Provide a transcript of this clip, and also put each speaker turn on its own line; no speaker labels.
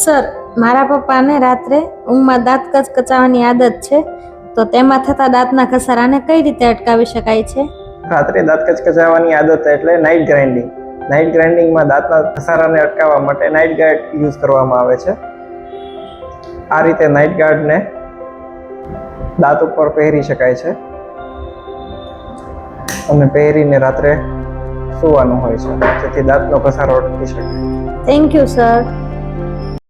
Sir, મારા પપ્પાને રાત્રે ઊંઘમાં દાંત કચકચાવવાની આદત છે, તો તેમાં થતા દાંતના ઘસારાને કઈ રીતે અટકાવી શકાય છે?
રાત્રે દાંત કચકચાવવાની આદત એટલે નાઇટ ગ્રાઇન્ડિંગ. નાઇટ ગ્રાઇન્ડિંગમાં દાંતના ઘસારાને અટકાવવા માટે નાઇટ ગાર્ડ યુઝ કરવામાં આવે છે. આ રીતે નાઇટ ગાર્ડને દાંત ઉપર પહેરી શકાય છે અને પહેરીને રાત્રે સૂવાનું હોય છે, જેથી દાંતનો ઘસારો અટકી શકે.
Thank you sir.